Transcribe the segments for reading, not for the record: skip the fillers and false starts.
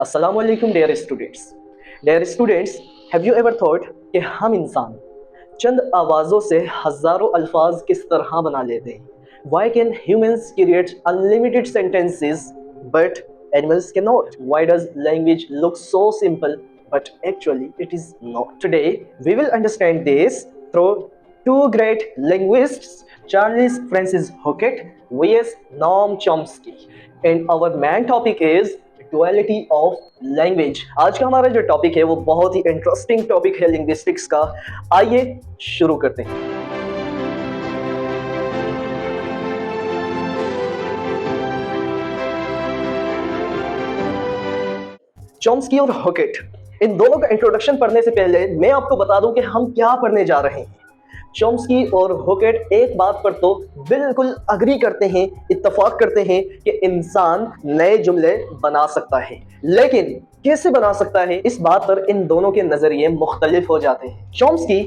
अस्सलामुअलैकुम dear students. Have you ever thought कि हम इंसान चंद आवाज़ों से हज़ारों अल्फाज किस तरह बना लेते हैं? Why can humans create unlimited sentences but animals can not? Why does language look so simple but actually it is not? Today we will understand this through two great linguists, Charles Francis Hockett vs Noam Chomsky, and our main topic is duality of language. आज का हमारा जो topic है वो बहुत ही interesting topic है linguistics का। आइए शुरू करते हैं। चॉम्स्की और हॉकेट, इन दोनों का इंट्रोडक्शन पढ़ने से पहले मैं आपको बता दूं कि हम क्या पढ़ने जा रहे हैं। चॉम्स्की और हॉकेट एक बात पर तो बिल्कुल अग्री करते हैं, इत्तेफाक करते हैं कि इंसान नए जुमले बना सकता है, लेकिन कैसे बना सकता है इस बात पर इन दोनों के नजरिए मुख्तलिफ हो जाते हैं। चॉम्स्की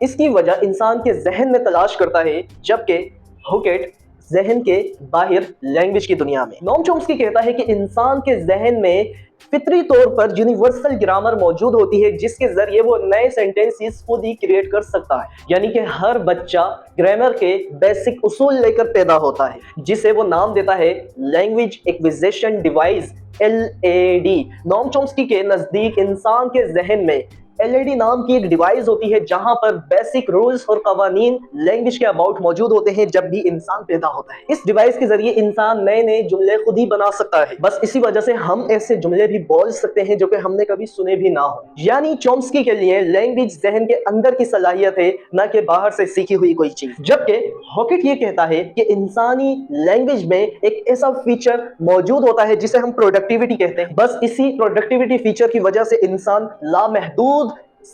इसकी वजह इंसान के जहन में तलाश करता है, जबकि हॉकेट जहन के बाहर लैंग्वेज की दुनिया में। नोम चॉम्स्की कहता है कि इंसान के जहन में फितरी तौर पर यूनिवर्सल ग्रामर मौजूद होती है, जिसके जरिए वो नए सेंटेंसेस खुद ही क्रिएट कर सकता है। यानी कि हर बच्चा ग्रामर के बेसिक उसूल लेकर पैदा होता है, जिसे वो नाम देता है language acquisition device, LAD। Noam Chomsky के नजदीक इंसान के जहन में LAD नाम की एक डिवाइस होती है, जहां पर बेसिक रूल्स और कवानीन लैंग्वेज के अबाउट मौजूद होते हैं जब भी इंसान पैदा होता है। इस डिवाइस के जरिए इंसान नए नए जुमले खुद ही बना सकता है। बस इसी वजह से हम ऐसे जुमले भी बोल सकते हैं जो कि हमने कभी सुने भी ना हो। यानी चॉम्स्की के लिए लैंग्वेज जहन के अंदर की सलाहियत है, न कि बाहर से सीखी हुई कोई चीज। जबकि हॉकेट ये कहता है कि इंसानी लैंग्वेज में एक ऐसा फीचर मौजूद होता है जिसे हम प्रोडक्टिविटी कहते हैं। बस इसी प्रोडक्टिविटी फीचर की वजह से इंसान लामहदूद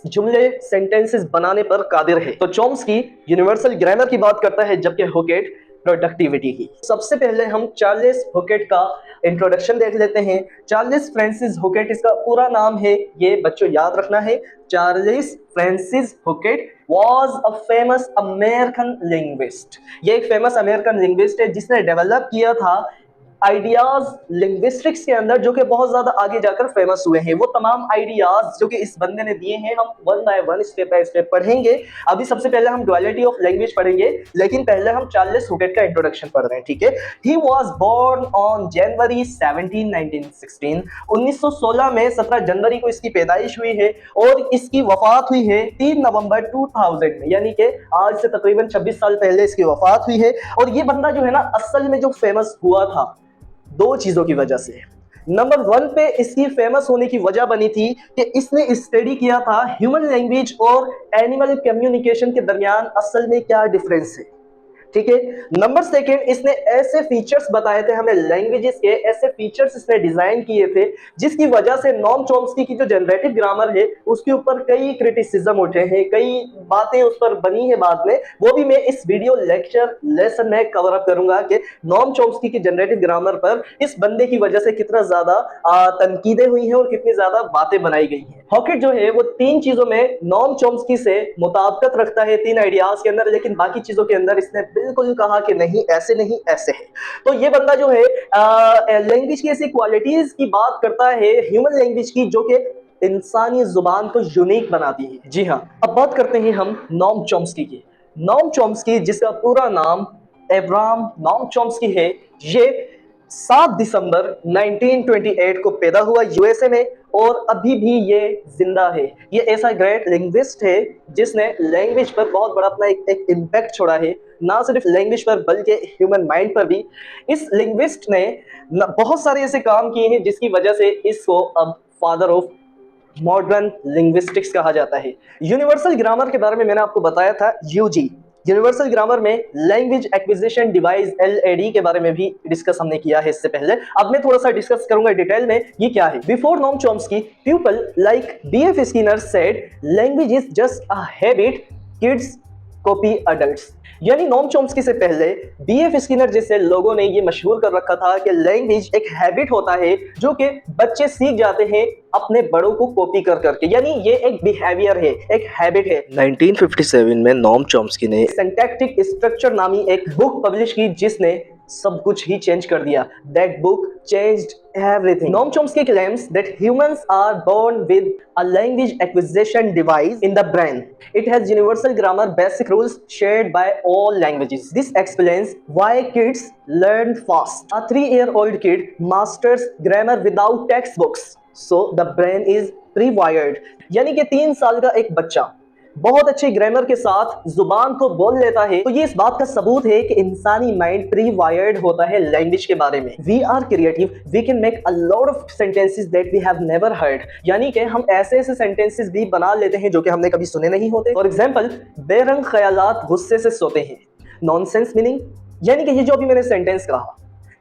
जुमले सेंटेंसेस बनाने पर कादिर है। तो चॉम्स्की यूनिवर्सल ग्रामर की बात करता है, जबकि हॉकेट प्रोडक्टिविटी की। सबसे पहले हम चार्ल्स हॉकेट का इंट्रोडक्शन देख लेते हैं। चार्ल्स फ्रांसिस हॉकेट इसका पूरा नाम है, ये बच्चों याद रखना है। Charles Francis Hockett was a famous American linguist। ये एक फेमस अमेरिकन लिंग्विस्ट है जिसने डेवलप किया था आइडियाज लिंग्विस्टिक्स के अंदर, जो कि बहुत ज्यादा आगे जाकर फेमस हुए हैं। वो तमाम आइडियाज जो कि इस बंदे ने दिए हैं हम one by one step by step पढ़ेंगे। अभी सबसे पहले हम डुअलिटी ऑफ लैंग्वेज पढ़ेंगे, लेकिन पहले हम चार्ल्स हॉकेट का इंट्रोडक्शन पढ़ रहे हैं, ठीक है। He was born on January 17 1916। 1916 में 17 जनवरी को इसकी पैदाइश हुई है और इसकी वफात हुई है 3 नवंबर 2000 में, यानी कि आज से तकरीबन 26 साल पहले इसकी वफात हुई है। और ये बंदा जो है ना, असल में जो फेमस हुआ था दो चीजों की वजह से। नंबर 1 पे इसकी फेमस होने की वजह बनी थी कि इसने स्टडी किया था ह्यूमन लैंग्वेज और एनिमल कम्युनिकेशन के दरमियान असल में क्या डिफरेंस है, ठीक है। नंबर 2, इसने ऐसे फीचर्स बताए थे हमें लैंग्वेजेस के, ऐसे फीचर्स इसने डिजाइन किए थे जिसकी वजह से नोम चॉम्स्की की जो जनरेटिव ग्रामर है उसके ऊपर कई क्रिटिसिज्म उठे हैं, कई बातें उस पर बनी है बाद में। वो भी मैं इस वीडियो लेक्चर लेसन में कवर अप करूंगा कि नोम चॉम्स्की की जनरेटिव ग्रामर पर इस बंदे की वजह से कितना ज्यादा तनकीदें हुई हैं और कितनी ज्यादा बातें बनाई गई हैं। हॉकेट जो है वो 3 चीजों में नोम चॉम्स्की से मुताबिकत रखता है, 3 आइडियाज के अंदर, लेकिन बाकी चीजों के अंदर इसने बिल्कुल कहा कि नहीं ऐसे नहीं ऐसे है। तो ये बंदा जो है लैंग्वेज की ऐसी क्वालिटीज की बात करता है ह्यूमन लैंग्वेज की, जो कि इंसानी जुबान को यूनिक बनाती है। जी हाँ, अब बात करते हैं हम नोम चॉम्स्की की। नोम चॉम्स्की, जिसका पूरा नाम एब्राहम नोम चॉम्स्की है, ये 7 दिसंबर 1928 को पैदा हुआ यूएसए में और अभी भी ये जिंदा है। ये ऐसा ग्रेट लिंग्विस्ट है जिसने लैंग्वेज पर बहुत बड़ा अपना एक इम्पैक्ट छोड़ा है, ना सिर्फ लैंग्वेज पर बल्कि ह्यूमन माइंड पर भी। इस लिंग्विस्ट ने बहुत सारे ऐसे काम किए हैं जिसकी वजह से इसको अब फादर ऑफ मॉडर्न लिंग्विस्टिक्स कहा जाता है। यूनिवर्सल ग्रामर के बारे में मैंने आपको बताया था, यूजी यूनिवर्सल ग्रामर में लैंग्वेज एक्विजिशन डिवाइस LAD के बारे में भी डिस्कस हमने किया है इससे पहले। अब मैं थोड़ा सा डिस्कस करूंगा डिटेल में ये क्या है। Before Noam Chomsky, people like BF Skinner said language is just a habit kids copy adults. यानी नोम चॉम्स्की से पहले BF स्किनर जैसे लोगों ने ये मशहूर कर रखा था कि लैंग्वेज एक हैबिट होता है जो कि बच्चे सीख जाते हैं अपने बड़ों को कॉपी कर करके, यानी ये एक बिहेवियर है, एक हैबिट है। 1957 में नोम चॉम्स्की ने सिंटैक्टिक स्ट्रक्चर नामी एक बुक पब्लिश की जिसने सब कुछ ही चेंज कर दिया. That book changed everything. Noam Chomsky claims that humans are born with a language acquisition device in the brain. It has universal grammar basic rules shared by all languages. This explains why kids learn fast. A 3-year-old kid masters grammar without textbooks. So the brain is pre-wired. यानी कि 3 साल का एक बच्चा बहुत अच्छे grammar के साथ जुबान को बोल लेता है, तो ये इस बात का सबूत है कि इंसानी माइंड प्री वायर्ड होता है लैंग्वेज के बारे में. We are creative, we can make a lot of sentences that we have never heard. यानी कि हम ऐसे ऐसे सेंटेंसेस भी बना लेते हैं जो कि हमने कभी सुने नहीं होते. फॉर एग्जाम्पल, बेरंग ख्यालात गुस्से से सोते हैं. नॉनसेंस मीनिंग, यानी कि ये जो अभी मैंने सेंटेंस कहा,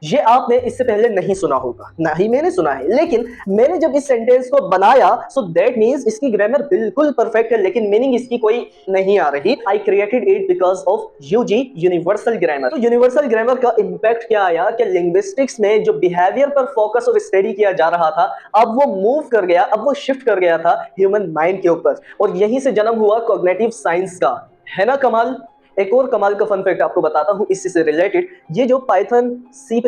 ये आपने इससे पहले नहीं सुना होगा, ना ही मैंने सुना है, लेकिन मैंने जब इस सेंटेंस को बनाया, सो दैट मीन्स इसकी ग्रामर बिल्कुल परफेक्ट है, लेकिन मीनिंग इसकी कोई नहीं आ रही. I created it because of UG, universal grammar. तो यूनिवर्सल ग्रामर का इंपैक्ट क्या आया कि लिंग्विस्टिक्स में जो बिहेवियर पर फोकस और स्टडी किया जा रहा था, अब वो मूव कर गया, अब वो शिफ्ट कर गया था ह्यूमन माइंड के ऊपर, और यहीं से जन्म हुआ कॉग्निटिव साइंस का. है ना कमाल. एक और कमाल का फन फैक्ट आपको बताता हूं इससे से रिलेटेड. ये जो पाइथन, C++,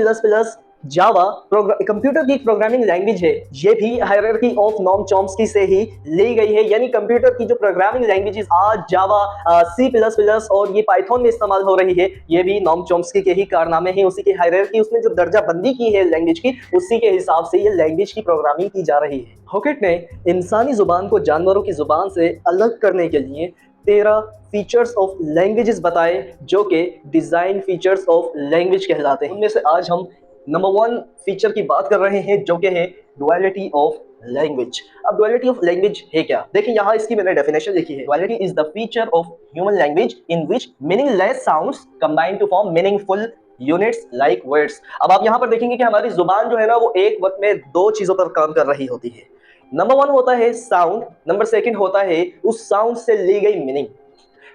जावा कंप्यूटर की प्रोग्रामिंग लैंग्वेज है, ये भी हायरार्की ऑफ नॉम चॉम्स्की से ही ली गई है. यानी कंप्यूटर की जो प्रोग्रामिंग लैंग्वेजेस आज जावा, C++ और ये पाइथन में इस्तेमाल हो रही है, ये भी नॉम चॉम्स्की के ही कारनामे हैं. उसी की हायरार्की, उसने जो दर्जा बंदी की है लैंग्वेज की, उसी के हिसाब से ये लैंग्वेज की प्रोग्रामिंग की जा रही है. हॉकेट ने इंसानी जुबान को जानवरों की जुबान से अलग करने के लिए 13 फीचर्स ऑफ लैंग्वेजेस बताए, जो कि डिजाइन फीचर्स ऑफ लैंग्वेज कहलाते हैं. उनमें से आज हम नंबर 1 फीचर की बात कर रहे हैं, जो कि है डुअलिटी ऑफ लैंग्वेज. अब डुअलिटी ऑफ लैंग्वेज है क्या? देखिए यहाँ इसकी मैंने डेफिनेशन लिखी है. Duality is the feature of human language in which meaningless sounds combine to form meaningful units like words. अब आप यहाँ पर देखेंगे कि हमारी जुबान जो है ना, वो एक वक्त में 2 चीजों पर काम कर रही होती है. नंबर 1 होता है साउंड, नंबर 2 होता है उस साउंड से ली गई मीनिंग.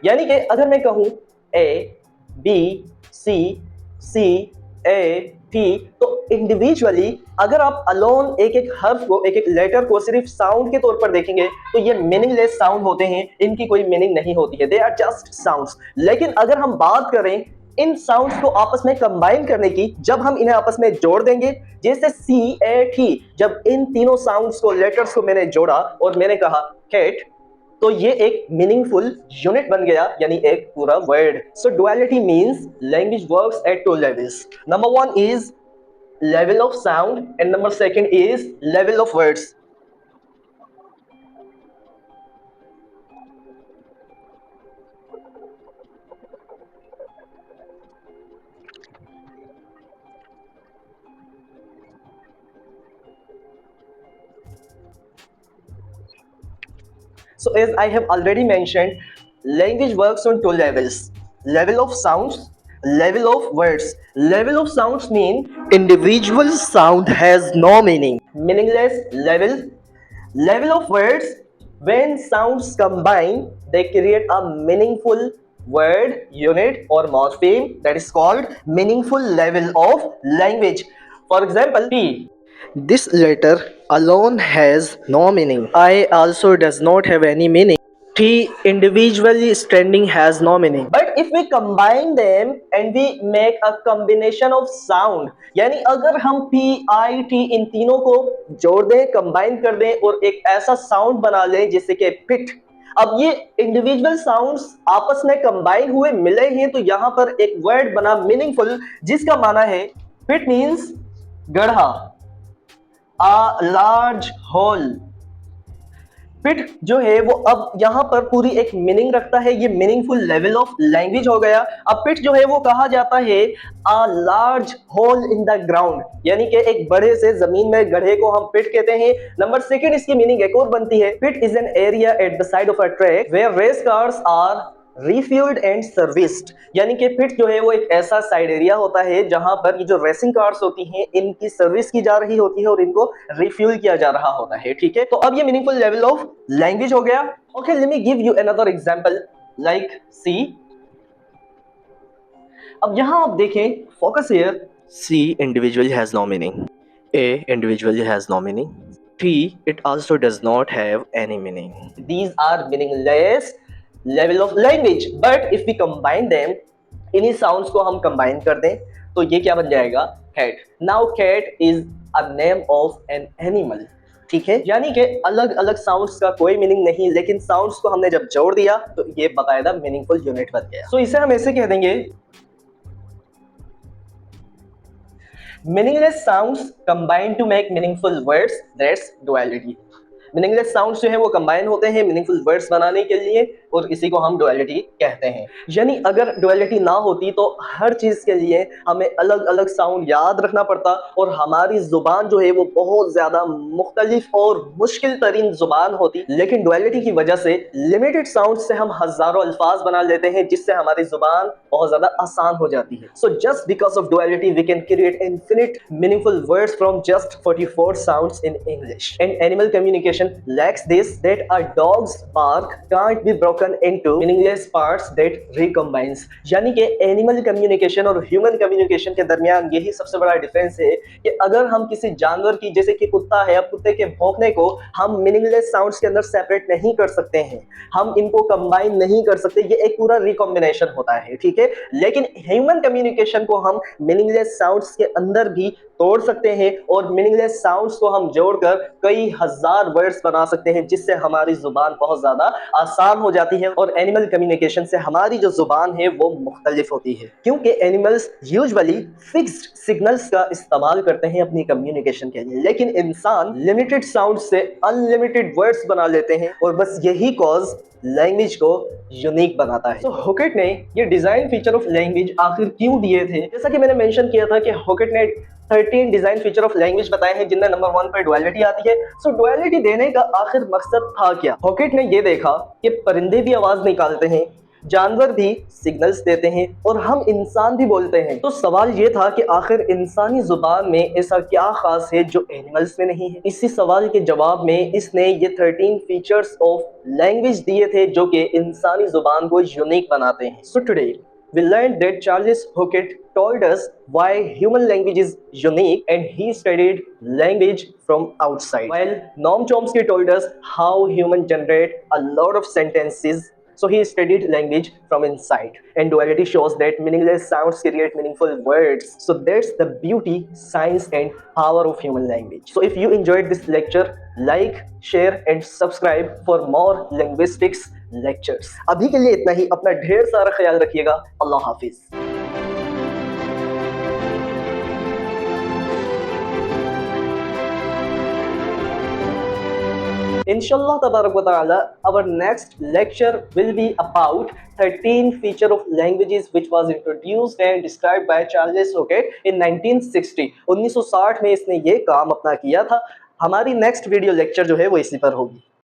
यानी कि अगर मैं कहूं ए, बी, सी, ए, टी, तो इंडिविजुअली अगर आप अलोन एक एक हर्फ को, एक एक लेटर को सिर्फ साउंड के तौर पर देखेंगे, तो ये मीनिंगलेस साउंड होते हैं, इनकी कोई मीनिंग नहीं होती है. They are just sounds. लेकिन अगर हम बात करें इन साउंड्स को आपस में कंबाइन करने की, जब हम इन्हें आपस में जोड़ देंगे, जैसे सी, ए, टी, जब इन तीनों साउंड्स को, लेटर्स को मैंने जोड़ा और मैंने कहा कैट, तो ये एक मीनिंगफुल यूनिट बन गया, यानी एक पूरा word. So duality means language works at 2 levels. Number 1 is level of sound and number 2 is level of words. So as I have already mentioned, language works on 2 levels: level of sounds, level of words. Level of sounds mean individual sound has no meaning, meaningless level. Level of words, when sounds combine, they create a meaningful word, unit or morpheme, that is called meaningful level of language. For example, P. This letter alone has no meaning. I also does not have any meaning. T individually standing has no meaning. But if we combine them and we make a combination of sound, यानी अगर हम P, I, T इन तीनों को जोड़ दें, combine कर दें और एक ऐसा साउंड बना लें जैसे कि पिट. अब ये इंडिविजुअल साउंड्स आपस में कंबाइन हुए, मिले हैं, तो यहाँ पर एक वर्ड बना मीनिंगफुल, जिसका माना है पिट मीन्स गड्ढा, a large hole. पिट जो है वो अब यहाँ पर पूरी एक मीनिंग रखता है, ये मीनिंगफुल लेवल ऑफ लैंग्वेज हो गया. अब पिट जो है वो कहा जाता है a large hole in the ground, यानी कि एक बड़े से जमीन में गड्ढे को हम पिट कहते हैं. नंबर 2 इसकी मीनिंग एक और बनती है. Pit is an area at the side of a track where race cars are refuelled and serviced. यानी कि पिट जो है वो एक ऐसा साइड एरिया होता है जहां पर ये जो रेसिंग कार्स होती हैं, इनकी सर्विस की जा रही होती है और इनको रिफ्यूल किया जा रहा होता है. ठीक है, तो अब ये मीनिंगफुल लेवल ऑफ लैंग्वेज हो गया. Okay, let me give you another example like C. अब यहां आप देखें, focus here. C individually has no meaning. A individually has no meaning. T it also does not have any meaning. These are meaningless level of language, but if we combine them, इन्हीं sounds को हम combine कर दें, तो ये क्या बन जाएगा, cat. Now cat is a name of an animal, ठीक है। यानी कि अलग अलग साउंड्स का कोई मीनिंग नहीं, लेकिन साउंड्स को हमने जब जोड़ दिया तो ये बाकायदा मीनिंगफुल यूनिट बन गया। सो इसे हम ऐसे कह देंगे, meaningless sounds combine to make meaningful words, that's duality. Meaningless sounds जो है वो कंबाइन होते हैं मीनिंगफुल वर्ड्स बनाने के लिए, और इसी को हम डुअलिटी कहते हैं। यानी अगर डुअलिटी ना होती तो हर चीज के लिए हमें अलग अलग साउंड याद रखना पड़ता, और हमारी जुबान जो है वो बहुत ज्यादा मुख्तलिफ और मुश्किल तरीन जुबान होती। लेकिन डुअलिटी की वजह से लिमिटेड साउंड से हम हजारों अल्फाज बना लेते हैं, जिससे हमारी जुबान बहुत ज्यादा आसान हो जाती है। So just because of duality we can create infinite meaningful words from just 44 sounds in English. And animal communication lacks this, that a dog's bark can't be broken into meaningless parts that recombines। यानी कि animal communication और human communication के दरमियान यही सबसे बड़ा difference है कि अगर हम किसी जानवर की, जैसे कि कुत्ता है, अब कुत्ते के भौंकने को हम मीनिंगलेस साउंड्स के अंदर सेपरेट नहीं कर सकते हैं, हम इनको कंबाइन नहीं कर सकते, ये एक पूरा रिकॉम्बिनेशन होता है, ठीक है। लेकिन ह्यूमन कम्युनिकेशन को हम मीनिंगलेस साउंड्स के अंदर भी तोड़ सकते हैं, और मीनिंगलेस साउंड्स को हम जोड़कर कई हजार वर्ड्स बना सकते हैं, जिससे हमारी जुबान बहुत ज्यादा आसान हो जाती है। और एनिमल कम्युनिकेशन से हमारी जो जुबान है वो मुख्तलिफ होती है, क्योंकि एनिमल्स यूजुअली फिक्स्ड सिग्नल्स का इस्तेमाल करते हैं अपनी कम्युनिकेशन के लिए, लेकिन इंसान लिमिटेड साउंड से अनलिमिटेड वर्ड्स बना लेते हैं, और बस यही कॉज लैंग्वेज को यूनिक बनाता है। तो हुकेट ने ये डिजाइन फीचर ऑफ लैंग्वेज आखिर क्यों दिए थे? जैसा कि मैंने मेंशन किया था कि हुकेट ने 13 डिजाइन फीचर ऑफ लैंग्वेज बताए हैं, जिनमें नंबर 1 पर डुअलिटी आती है। सो डुअलिटी देने का आखिर मकसद था क्या? हुकेट ने ये देखा कि परिंदे भी आवाज निकालते हैं, जानवर भी सिग्नल्स देते हैं, और हम इंसान भी बोलते हैं। तो सवाल ये था कि आखिर इंसानी जुबान में ऐसा क्या खास है जो एनिमल्स में नहीं है। इसी सवाल के जवाब में इसने ये 13 फीचर्स ऑफ लैंग्वेज दिए थे, जो कि इंसानी जुबान को यूनिक बनाते हैं। So today we learned that Charles Hockett told us why human language is unique, and he studied language from outside, while Noam Chomsky told us how humans generate a lot of sentences. So he studied language from inside, and duality shows that meaningless sounds create meaningful words. So that's the beauty, science and power of human language. So if you enjoyed this lecture, like, share and subscribe for more linguistics lectures. अभी के लिए इतना ही। अपना ढेर सारा ख्याल रखिएगा। अल्लाह हाफिज। Inshallah tabarak wa ta'ala, our next lecture will be about 13 feature of languages which was introduced and described by Charles Hockett in 1960। 1960 में इसने ये काम अपना किया था। हमारी नेक्स्ट वीडियो लेक्चर जो है वो इसी पर होगी।